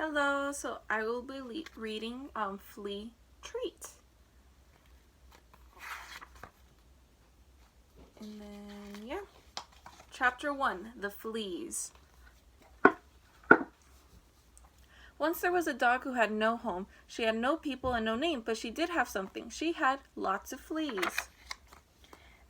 Hello, so I will be reading Flea Treat. And then, yeah. Chapter 1, The Fleas. Once there was a dog who had no home. She had no people and no name, but she did have something. She had lots of fleas.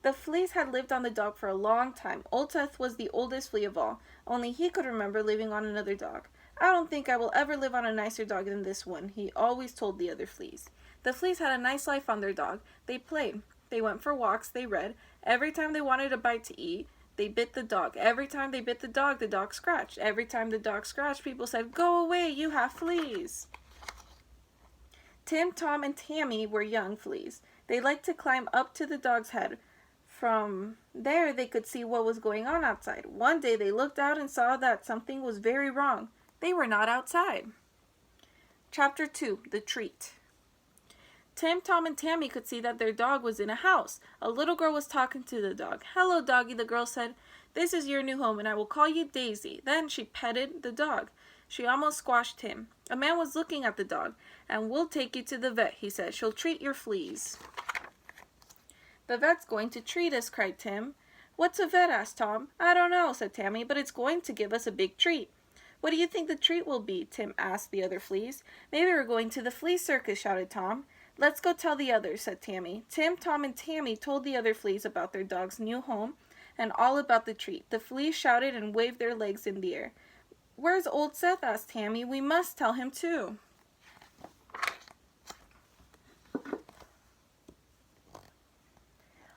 The fleas had lived on the dog for a long time. Old Seth was the oldest flea of all. Only he could remember living on another dog. I don't think I will ever live on a nicer dog than this one, he always told the other fleas. The fleas had a nice life on their dog. They played. They went for walks. They read. Every time they wanted a bite to eat, they bit the dog. Every time they bit the dog scratched. Every time the dog scratched, people said, "Go away, you have fleas." Tim, Tom, and Tammy were young fleas. They liked to climb up to the dog's head. From there, they could see what was going on outside. One day, they looked out and saw that something was very wrong. They were not outside. Chapter 2, The Treat. Tim, Tom, and Tammy could see that their dog was in a house. A little girl was talking to the dog. "Hello, doggy," the girl said. "This is your new home, and I will call you Daisy." Then she petted the dog. She almost squashed him. A man was looking at the dog. "And we'll take you to the vet," he said. "She'll treat your fleas." "The vet's going to treat us," cried Tim. "What's a vet?" asked Tom. "I don't know," said Tammy, "but it's going to give us a big treat." "What do you think the treat will be?" Tim asked the other fleas. "Maybe we're going to the flea circus," shouted Tom. "Let's go tell the others," said Tammy. Tim, Tom, and Tammy told the other fleas about their dog's new home and all about the treat. The fleas shouted and waved their legs in the air. "Where's old Seth?" asked Tammy. "We must tell him too."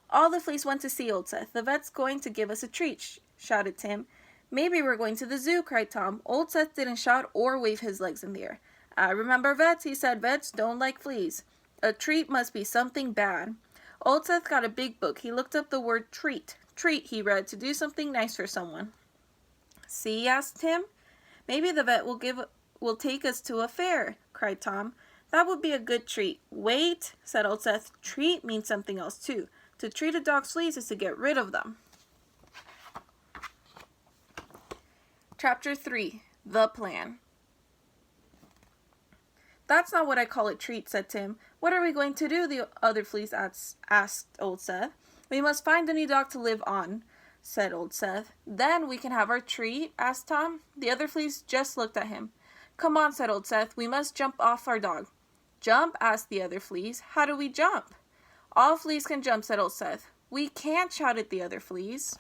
All the fleas went to see old Seth. "The vet's going to give us a treat," shouted Tim. "Maybe we're going to the zoo," cried Tom. Old Seth didn't shout or wave his legs in the air. "I remember vets," he said. "Vets don't like fleas. A treat must be something bad." Old Seth got a big book. He looked up the word treat. Treat, he read, to do something nice for someone. "See?" asked Tim. "Maybe the vet will take us to a fair," cried Tom. "That would be a good treat." "Wait," said old Seth. "Treat means something else too. To treat a dog's fleas is to get rid of them." Chapter 3, The Plan. "That's not what I call a treat," said Tim. "What are we going to do?" the other fleas asked old Seth. "We must find a new dog to live on," said old Seth. "Then we can have our treat?" asked Tom. The other fleas just looked at him. "Come on," said old Seth. "We must jump off our dog." "Jump?" asked the other fleas. "How do we jump?" "All fleas can jump," said old Seth. "We can't," shouted the other fleas.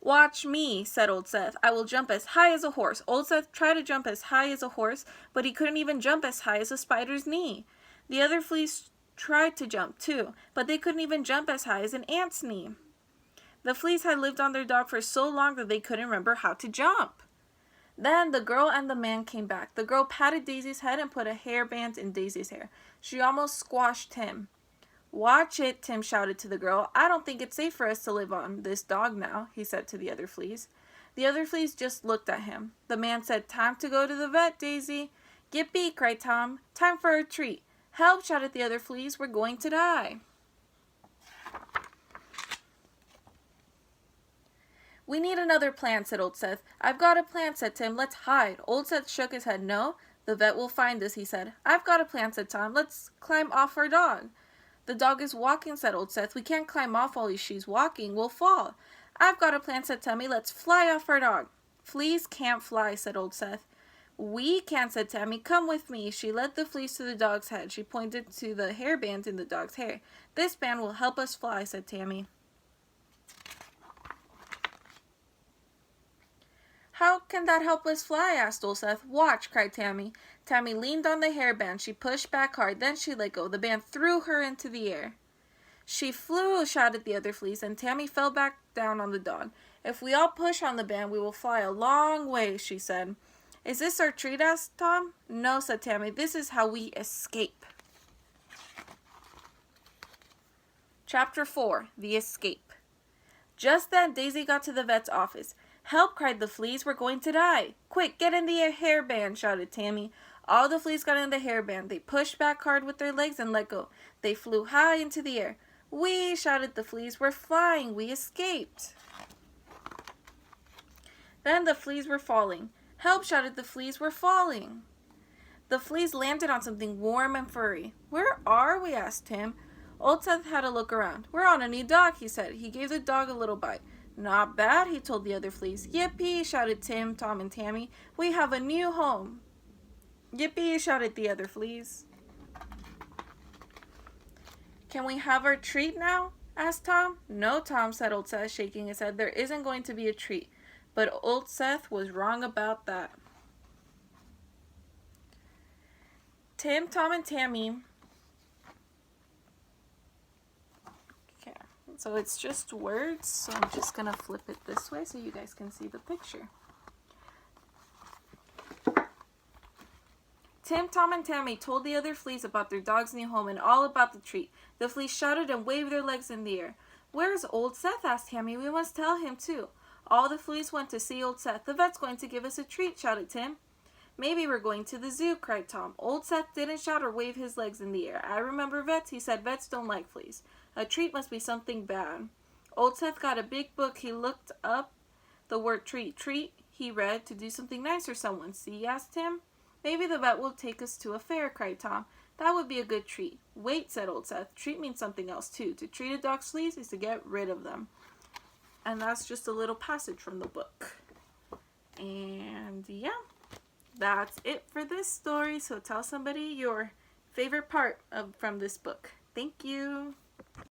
"Watch me," said old Seth. "I will jump as high as a horse." Old Seth tried to jump as high as a horse, but he couldn't even jump as high as a spider's knee. The other fleas tried to jump too, but they couldn't even jump as high as an ant's knee. The fleas had lived on their dog for so long that they couldn't remember how to jump. Then the girl and the man came back. The girl patted Daisy's head and put a hairband in Daisy's hair. She almost squashed Tim. "Watch it," Tim shouted to the girl. "I don't think it's safe for us to live on this dog now," he said to the other fleas. The other fleas just looked at him. The man said, "Time to go to the vet, Daisy." "Yippee," cried Tom. "Time for a treat." "Help," shouted the other fleas. "We're going to die." "We need another plan," said old Seth. "I've got a plan," said Tim. "Let's hide." Old Seth shook his head. "No, the vet will find us," he said. "I've got a plan," said Tom. "Let's climb off our dog." "The dog is walking," said old Seth. "We can't climb off while she's walking. We'll fall." "I've got a plan," said Tammy. "Let's fly off our dog." "Fleas can't fly," said old Seth. "We can," said Tammy. "Come with me." She led the fleas to the dog's head. She pointed to the hairband in the dog's hair. "This band will help us fly," said Tammy. "How can that help us fly?" asked old Seth. "Watch," cried Tammy. Tammy leaned on the hairband. She pushed back hard. Then she let go. The band threw her into the air. "She flew," shouted the other fleas, and Tammy fell back down on the dog. "If we all push on the band, we will fly a long way," she said. "Is this our treat?" asked Tom. "No," said Tammy. "This is how we escape." Chapter 4, The Escape. Just then, Daisy got to the vet's office. "Help," cried the fleas. "We're going to die." "Quick, get in the hairband," shouted Tammy. All the fleas got in the hairband. They pushed back hard with their legs and let go. They flew high into the air. "Whee!" shouted the fleas. "We're flying. We escaped." Then the fleas were falling. Help, shouted the fleas, we're falling. The fleas landed on something warm and furry. Where are we? Asked Tim. Old Seth had a look around. We're on a new dog, he said. He gave the dog a little bite. Not bad, he told the other fleas. Yippee, shouted Tim, Tom, and Tammy. We have a new home. Yippee, shouted the other fleas. Can we have our treat now? Asked Tom. No, Tom, said Old Seth, shaking his head. There isn't going to be a treat. But Old Seth was wrong about that. Tim, Tom, and Tammy. Okay, so it's just words, so I'm just going to flip it this way so you guys can see the picture. Tim, Tom, and Tammy told the other fleas about their dog's new home and all about the treat. The fleas shouted and waved their legs in the air. Where's Old Seth? Asked Tammy. We must tell him too. All the fleas went to see Old Seth. The vet's going to give us a treat, shouted Tim. Maybe we're going to the zoo, cried Tom. Old Seth didn't shout or wave his legs in the air. I remember vets. He said vets don't like fleas. A treat must be something bad. Old Seth got a big book. He looked up the word treat. Treat, he read, to do something nice for someone. See, asked Tim. Maybe the vet will take us to a fair, cried Tom. That would be a good treat. Wait, said Old Seth. Treat means something else, too. To treat a dog's fleas is to get rid of them. And that's just a little passage from the book. And yeah, that's it for this story. So tell somebody your favorite part from this book. Thank you.